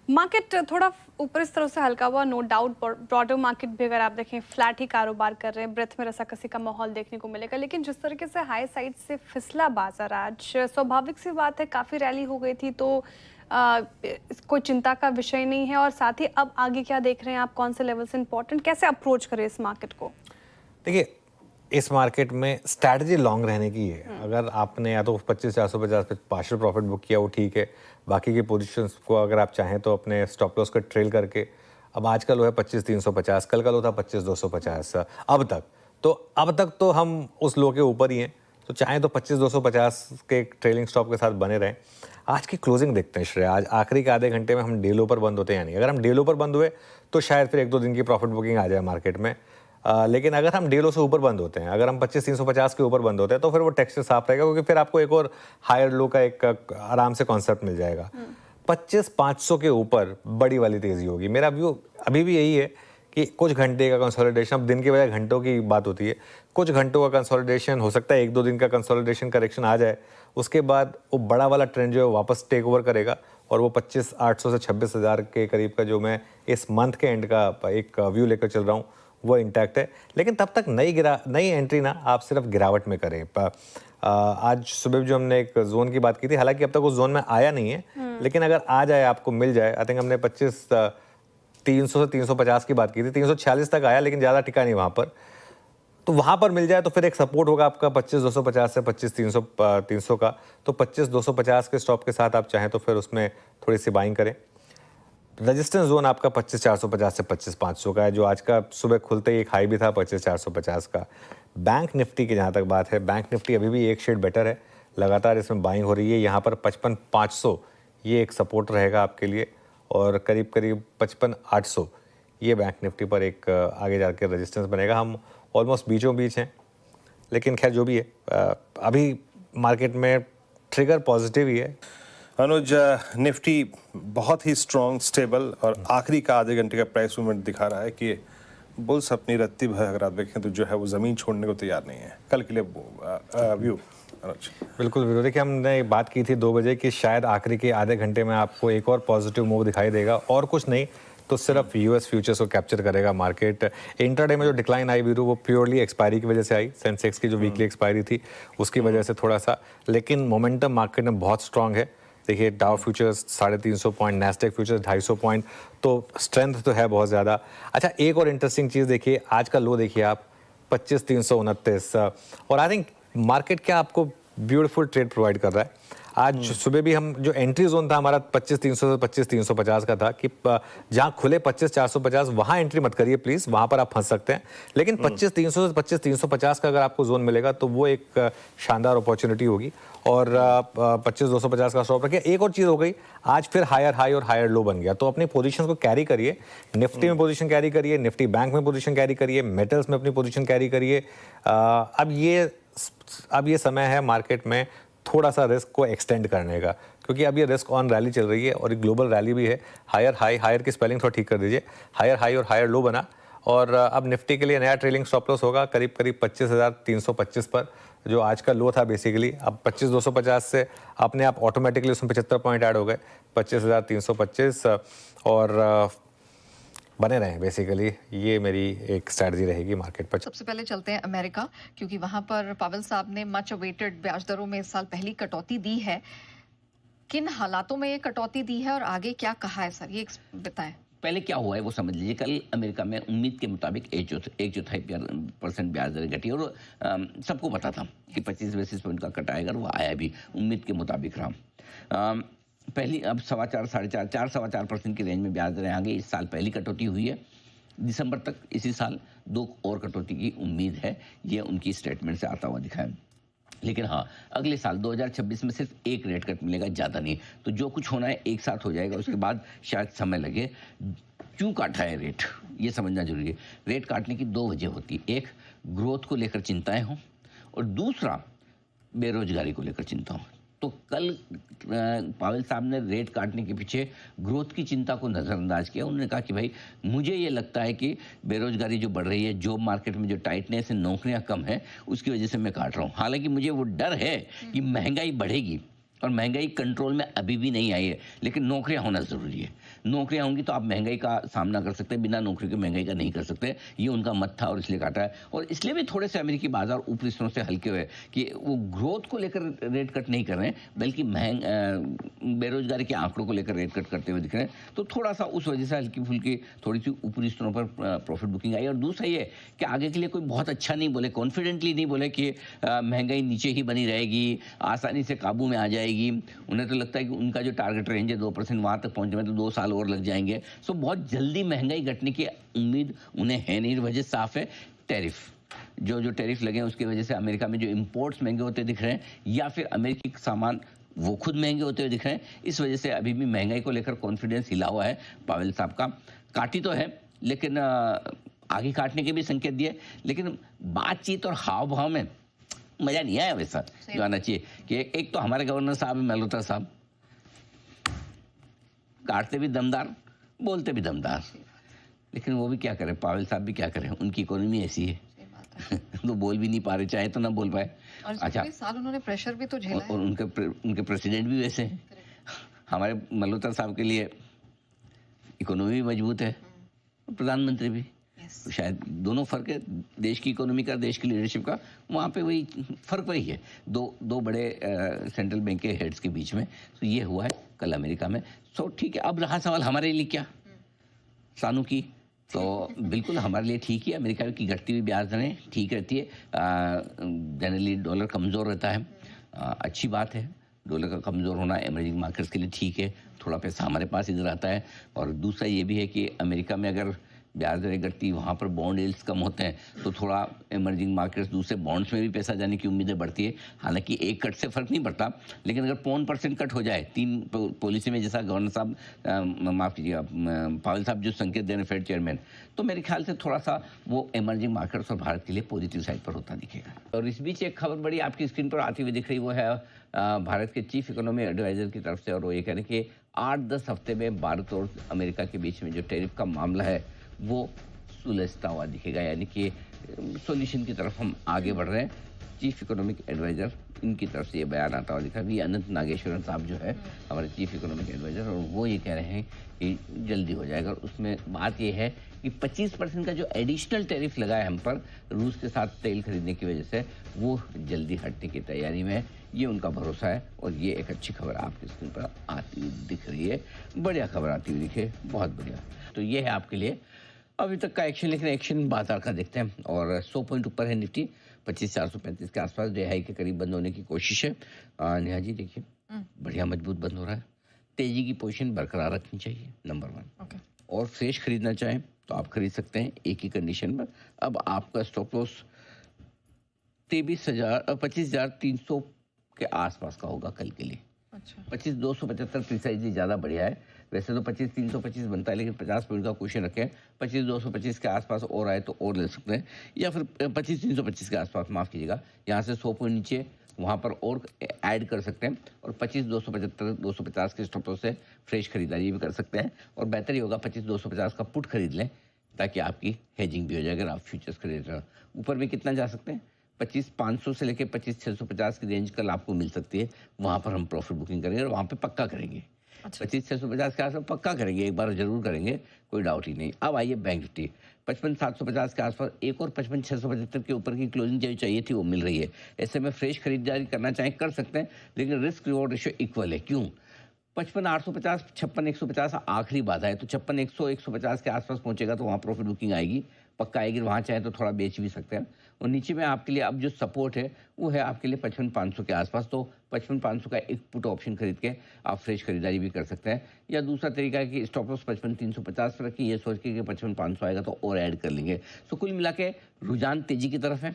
Market थोड़ा ऊपर इस तरह से हल्का हुआ, नो डाउट। ब्रॉडर मार्केट भी अगर आप देखें फ्लैट ही कारोबार कर रहे हैं, ब्रेथ में रसाकसी का माहौल देखने को मिलेगा। लेकिन जिस तरीके से हाई साइड से फिसला बाजार आज, स्वाभाविक सी बात है, काफ़ी रैली हो गई थी, तो कोई चिंता का विषय नहीं है। और साथ ही अब आगे क्या देख रहे हैं आप, कौन से लेवल से इंपॉर्टेंट, कैसे अप्रोच करें इस मार्केट को? देखिए, इस मार्केट में स्ट्रैटेजी लॉन्ग रहने की है। अगर आपने या तो 25-450 पे पार्शियल प्रॉफिट बुक किया वो ठीक है, बाकी की पोजीशंस को अगर आप चाहें तो अपने स्टॉप लॉस का ट्रेल करके, अब आज का लो है 25,350, कल का लो था 25,250 अब तक तो हम उस लो के ऊपर ही हैं। तो चाहें तो 25,250 के ट्रेलिंग स्टॉप के साथ बने रहें। आज की क्लोजिंग देखते हैं श्रेय, आज आखिरी के आधे घंटे में हम डे लो पर बंद होते हैं या नहीं। अगर हम डे लो पर बंद हुए तो शायद फिर 1-2 दिन की प्रॉफिट बुकिंग आ जाए मार्केट में। लेकिन अगर हम डे लो से ऊपर बंद होते हैं, अगर हम 25,350 के ऊपर बंद होते हैं, तो फिर वो टेक्सचर साफ रहेगा, क्योंकि फिर आपको एक और हायर लो का एक आराम से कॉन्सेप्ट मिल जाएगा। 25,500 के ऊपर बड़ी वाली तेजी होगी। मेरा व्यू अभी भी यही है कि कुछ घंटे का कंसोलिडेशन, अब दिन के बजाय घंटों की बात होती है, कुछ घंटों का कंसोलिडेशन हो सकता है, 1-2 दिन का कंसोलिडेशन करेक्शन आ जाए, उसके बाद वो बड़ा वाला ट्रेंड जो है वापस टेक ओवर करेगा और वो 25,800 से 26,000 के करीब का जो मैं इस मंथ के एंड का एक व्यू लेकर चल रहा हूँ वो इंटैक्ट है। लेकिन तब तक नई एंट्री ना आप सिर्फ गिरावट में करें। आज सुबह जो हमने एक जोन की बात की थी, हालांकि अब तक उस जोन में आया नहीं है, लेकिन अगर आ जाए, आपको मिल जाए, आई थिंक हमने 300 से 350 की बात की थी, 346 तक आया लेकिन ज़्यादा टिका नहीं वहाँ पर। तो वहाँ पर मिल जाए तो फिर एक सपोर्ट होगा आपका 25,250 से 25,300 का। तो 25,250 के स्टॉप के साथ आप चाहें तो फिर उसमें थोड़ी सी बाइंग करें। रेजिस्टेंस जोन आपका 25,450 से 25,500 का है, जो आज का सुबह खुलते ही एक हाई भी था 25,450 का। बैंक निफ्टी की जहाँ तक बात है, बैंक निफ्टी अभी भी एक शेड बेटर है, लगातार इसमें बाइंग हो रही है। यहाँ पर 55,500 ये एक सपोर्ट रहेगा आपके लिए, और करीब करीब 55,800 ये बैंक निफ्टी पर एक आगे जाकर रेजिस्टेंस बनेगा। हम ऑलमोस्ट बीचों बीच हैं, लेकिन खैर जो भी है, अभी मार्केट में ट्रिगर पॉजिटिव ही है। अनुज, निफ्टी बहुत ही स्ट्रॉन्ग, स्टेबल और आखिरी का आधे घंटे का प्राइस मूवमेंट दिखा रहा है कि बुल्स अपनी रत्ती भर अगर आप देखें तो जो है वो ज़मीन छोड़ने को तैयार नहीं है। कल के लिए व्यू अनुज? बिल्कुल विरोध, देखिए हमने बात की थी 2 बजे कि शायद आखिरी के आधे घंटे में आपको एक और पॉजिटिव मूव दिखाई देगा, और कुछ नहीं तो सिर्फ यूएस फ्यूचर्स को कैप्चर करेगा मार्केट। इंट्राडे में जो डिक्लाइन आई वीरू, वो प्योरली एक्सपायरी की वजह से आई। सेंसेक्स की जो वीकली एक्सपायरी थी उसकी वजह से थोड़ा सा, लेकिन मोमेंटम मार्केट में बहुत स्ट्रांग है। देखिए Dow futures 350 point, Nasdaq futures 250 point, तो स्ट्रेंथ तो है बहुत ज़्यादा। अच्छा, एक और इंटरेस्टिंग चीज़ देखिए, आज का लो देखिए आप 25,329, और आई थिंक मार्केट क्या आपको ब्यूटीफुल ट्रेड प्रोवाइड कर रहा है। आज सुबह भी हम जो एंट्री जोन था हमारा 25,300 से 25,350 का था, कि जहां खुले 25,450 वहां एंट्री मत करिए प्लीज, वहां पर आप फंस सकते हैं। लेकिन 25,300 से 25,350 का अगर आपको जोन मिलेगा तो वो एक शानदार अपॉर्चुनिटी होगी। और 25,250 का स्टॉप रखिए। एक और चीज हो गई, आज फिर हायर हाई और हायर लो बन गया, तो अपनी पोजीशन को कैरी करिए। निफ्टी में पोजीशन कैरी करिए, निफ्टी बैंक में पोजीशन कैरी करिए, मेटल्स में अपनी पोजीशन कैरी करिए। अब ये समय है मार्केट में थोड़ा सा रिस्क को एक्सटेंड करने का, क्योंकि अब ये रिस्क ऑन रैली चल रही है और एक ग्लोबल रैली भी है। हायर हाई, हायर की स्पेलिंग थोड़ा ठीक कर दीजिए, हायर हाई और हायर लो बना। और अब निफ्टी के लिए नया ट्रेलिंग स्टॉप लॉस होगा करीब करीब 25,325 पर, जो आज का लो था बेसिकली। अब 25,250 से अपने आप ऑटोमेटिकली उसमें 75 पॉइंट ऐड हो गए, 25,325, और बने रहें बेसिकली। ये मेरी एक स्ट्रैटेजी रहेगी मार्केट पर। सबसे पहले चलते हैं अमेरिका, क्योंकि वहां पर पावेल साहब ने मच अवेटेड ब्याज दरों में इस साल पहली कटौती दी है। किन हालातों में ये कटौती दी है और आगे क्या कहा है सर, ये बताएं। पहले क्या हुआ है वो समझ लीजिए। कल अमेरिका में उम्मीद के मुताबिक 1.4% ब्याज दर घटी, और सबको पता था कि 25 बेसिस पॉइंट का कट आएगा, वो आया भी उम्मीद के मुताबिक रहा। पहली अब 4.25, 4.5, 4.25% की रेंज में ब्याज दरें आ गई। इस साल पहली कटौती हुई है। दिसंबर तक इसी साल 2 और कटौती की उम्मीद है, ये उनकी स्टेटमेंट से आता हुआ दिखा है। लेकिन हाँ, अगले साल 2026 में सिर्फ एक रेट कट मिलेगा, ज़्यादा नहीं। तो जो कुछ होना है एक साथ हो जाएगा, उसके बाद शायद समय लगे। क्यों काटा है रेट, ये समझना जरूरी है। रेट काटने की 2 वजह होती है, एक ग्रोथ को लेकर चिंताएं हों, और दूसरा बेरोजगारी को लेकर चिंता हो। तो कल पावेल साहब ने रेट काटने के पीछे ग्रोथ की चिंता को नज़रअंदाज किया। उन्होंने कहा कि भाई मुझे ये लगता है कि बेरोजगारी जो बढ़ रही है, जॉब मार्केट में जो टाइटनेस है, नौकरियां कम है, उसकी वजह से मैं काट रहा हूँ। हालांकि मुझे वो डर है कि महंगाई बढ़ेगी और महंगाई कंट्रोल में अभी भी नहीं आई है, लेकिन नौकरियां होना ज़रूरी है। नौकरियां होंगी तो आप महंगाई का सामना कर सकते हैं, बिना नौकरी के महंगाई का नहीं कर सकते। ये उनका मत था और इसलिए काटा है। और इसलिए भी थोड़े से अमेरिकी बाजार ऊपरी स्तरों से हल्के हुए कि वो ग्रोथ को लेकर रेट कट नहीं कर रहे हैं, बल्कि बेरोजगारी के आंकड़ों को लेकर रेट कट करते हुए दिख रहे हैं। तो थोड़ा सा उस वजह से हल्की फुल्की थोड़ी सी ऊपरी स्तरों पर प्रॉफिट बुकिंग आई। और दूसरा ये कि आगे के लिए कोई बहुत अच्छा नहीं बोले, कॉन्फिडेंटली नहीं बोले कि महंगाई नीचे ही बनी रहेगी, आसानी से काबू में आ जाएगी। उन्हें तो लगता है कि उनका जो टारगेट रेंज है 2%, वहां तक पहुंचने में तो 2 साल और लग जाएंगे। सो बहुत जल्दी महंगाई घटने की उम्मीद उन्हें है नहीं। वजह साफ है, टैरिफ जो टैरिफ लगे हैं उसकी वजह से अमेरिका में जो इंपोर्ट्स महंगे होते दिख रहे हैं, या फिर अमेरिकी सामान वो खुद महंगे होते हुए दिख रहे हैं। इस वजह से अभी भी महंगाई को लेकर कॉन्फिडेंस हिला हुआ है पावेल साहब का। काटी तो है, लेकिन आगे काटने के भी संकेत दिए, लेकिन बातचीत और हाव भाव में मजा नहीं आया वैसा जो आना चाहिए। कि एक तो हमारे गवर्नर साहब मेहलोत्रा साहब काटते भी दमदार, बोलते भी दमदार, लेकिन वो भी क्या करें, पावेल साहब भी क्या करें, उनकी इकोनॉमी ऐसी है तो बोल भी नहीं पा रहे, चाहे तो ना बोल पाए। और अच्छा, साल उन्होंने प्रेशर भी तो झेला है। और उनके प्रेसिडेंट भी वैसे हैं। हमारे मल्होत्रा साहब के लिए इकोनॉमी भी मजबूत है, प्रधानमंत्री भी। तो शायद दोनों फर्क है, देश की इकोनॉमी का, देश की लीडरशिप का। वहाँ पे वही फर्क वही है, दो बड़े सेंट्रल बैंक के हेड्स के बीच में। तो ये हुआ है कल अमेरिका में। सो ठीक है, अब रहा सवाल हमारे लिए क्या, सानू की। तो बिल्कुल हमारे लिए ठीक है, अमेरिका की घटती हुई ब्याज दरें ठीक रहती है। जनरली डॉलर कमज़ोर रहता है, अच्छी बात है। डॉलर का कमज़ोर होना इमर्जिंग मार्केट्स के लिए ठीक है, थोड़ा पैसा हमारे पास इधर आता है। और दूसरा ये भी है कि अमेरिका में अगर ब्याज दरें घटती, वहाँ पर बॉन्ड यील्ड्स कम होते हैं, तो थोड़ा इमर्जिंग मार्केट्स दूसरे बॉन्ड्स में भी पैसा जाने की उम्मीदें बढ़ती है। हालांकि एक कट से फ़र्क नहीं पड़ता, लेकिन अगर 0.5% कट हो जाए 3 पॉलिसी में, जैसा गवर्नर साहब माफ़ कीजिएगा पावेल साहब जो संकेत दे रहे हैं फेड चेयरमैन, तो मेरे ख्याल से थोड़ा सा वो इमर्जिंग मार्केट्स और भारत के लिए पॉजिटिव साइड पर होता दिखेगा। और इस बीच एक खबर बड़ी आपकी स्क्रीन पर आती हुई दिख रही, वो है भारत के चीफ इकोनॉमी एडवाइज़र की तरफ से। और वो ये कह रहे हैं कि 8-10 हफ्ते में भारत और अमेरिका के बीच में जो टैरिफ का मामला है वो सुलझता हुआ दिखेगा, यानी कि सॉल्यूशन की तरफ हम आगे बढ़ रहे हैं। चीफ इकोनॉमिक एडवाइज़र इनकी तरफ से ये बयान आता हुआ दिखा। वी अनंत नागेश्वरन साहब जो है हमारे चीफ इकोनॉमिक एडवाइज़र, और वो ये कह रहे हैं कि जल्दी हो जाएगा। और उसमें बात ये है कि 25% का जो एडिशनल टैरिफ लगा है हम पर रूस के साथ तेल खरीदने की वजह से, वो जल्दी हटने की तैयारी में है, ये उनका भरोसा है। और ये एक अच्छी खबर आपकी स्क्रीन पर आती हुई दिख रही है, बढ़िया खबर आती हुई दिखे, बहुत बढ़िया। तो ये है आपके लिए अभी तक का एक्शन, लेकिन एक्शन बाजार का देखते हैं। और 100 पॉइंट ऊपर है निफ्टी, 25,435 के आसपास डे हाई के करीब बंद होने की कोशिश है। नेहा जी देखिए, बढ़िया मजबूत बंद हो रहा है। तेजी की पोजीशन बरकरार रखनी चाहिए, नंबर 1। और फ्रेश खरीदना चाहें तो आप खरीद सकते हैं एक ही कंडीशन पर। अब आपका स्टॉप लॉस 25,300 के आसपास का होगा कल के लिए। 25,275 प्रिसाइजली ज़्यादा बढ़िया है। वैसे तो 25,325 बनता है, लेकिन 50 पॉइंट का क्वेश्चन रखें, 25,225 के आसपास और आए तो और ले सकते हैं, या फिर 25,325 के आसपास, माफ़ कीजिएगा, यहाँ से 100 पॉइंट नीचे वहाँ पर और ऐड कर सकते हैं। और 25,275 250 के स्टॉप लॉस से फ्रेश खरीदारी भी कर सकते हैं। और बेहतर ही होगा 25,250 का पुट खरीद लें, ताकि आपकी हेजिंग भी हो जाए अगर आप फ्यूचर्स खरीद रहे हो। ऊपर भी कितना जा सकते हैं, 25,500 से लेकर 25,650 की रेंज कल आपको मिल सकती है। वहाँ पर हम प्रॉफिट बुकिंग करेंगे और वहाँ पे पक्का करेंगे। 25,650 के आसपास पक्का करेंगे, एक बार जरूर करेंगे, कोई डाउट ही नहीं। अब आइए बैंक निफ्टी, 55,750 के आसपास एक और 55,675 के ऊपर की क्लोजिंग जो चाहिए थी वो मिल रही है। ऐसे में फ्रेश खरीदारी करना चाहें कर सकते हैं, लेकिन रिस्क रिवॉर्ड रेशियो इक्वल है। क्यों? 55,850 56,150 आखिरी बाधा है, तो 56,100-150 के आसपास पहुंचेगा तो वहाँ प्रॉफिट बुकिंग आएगी, पक्का आएगी। वहाँ चाहे तो थोड़ा बेच भी सकते हैं। और नीचे में आपके लिए अब जो सपोर्ट है वो है आपके लिए 55,500 के आसपास, तो 55,500 का एक पुट ऑप्शन खरीद के आप फ्रेश खरीदारी भी कर सकते हैं। या दूसरा तरीका है कि स्टॉप लॉस 55,350 पर रखिए, ये सोच के कि 55,500 आएगा तो और ऐड कर लेंगे। सो कुल मिला के रुझान तेजी की तरफ है।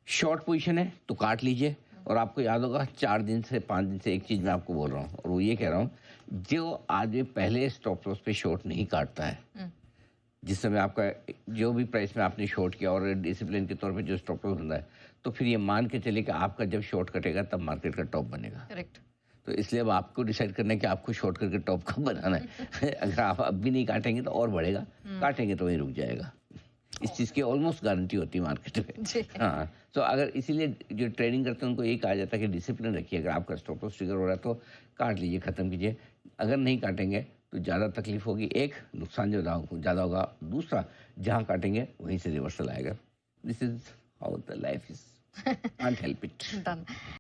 शॉर्ट पोजीशन है तो काट लीजिए। और आपको याद होगा 4 दिन से 5 दिन से एक चीज़ मैं आपको बोल रहा हूँ, और वो ये कह रहा हूँ, जो आदमी पहले स्टॉप लॉस पे शॉर्ट नहीं काटता है, जिस समय आपका जो भी प्राइस में आपने शॉर्ट किया और डिसिप्लिन के तौर पे जो स्टॉप लॉस होता है, तो फिर ये मान के चलिए कि आपका जब शॉर्ट कटेगा तब मार्केट का टॉप बनेगा। करेक्ट। तो इसलिए अब आपको डिसाइड करना है कि आपको शॉर्ट करके टॉप कब बनाना है। अगर आप अब भी नहीं काटेंगे तो और बढ़ेगा, काटेंगे तो वहीं रुक जाएगा। इस चीज़ की ऑलमोस्ट गारंटी होती है मार्केट में। जी। हाँ, तो अगर इसीलिए जो ट्रेडिंग करते हैं उनको यही कहा जाता है कि डिसिप्लिन रखिए। अगर आपका स्टॉप लॉस ट्रिगर हो रहा है तो काट लीजिए, ख़त्म कीजिए। अगर नहीं काटेंगे तो ज़्यादा तकलीफ होगी, एक नुकसान ज़्यादा होगा, दूसरा जहाँ काटेंगे वहीं से रिवर्सल आएगा। This is how the life is, can't help it. Done.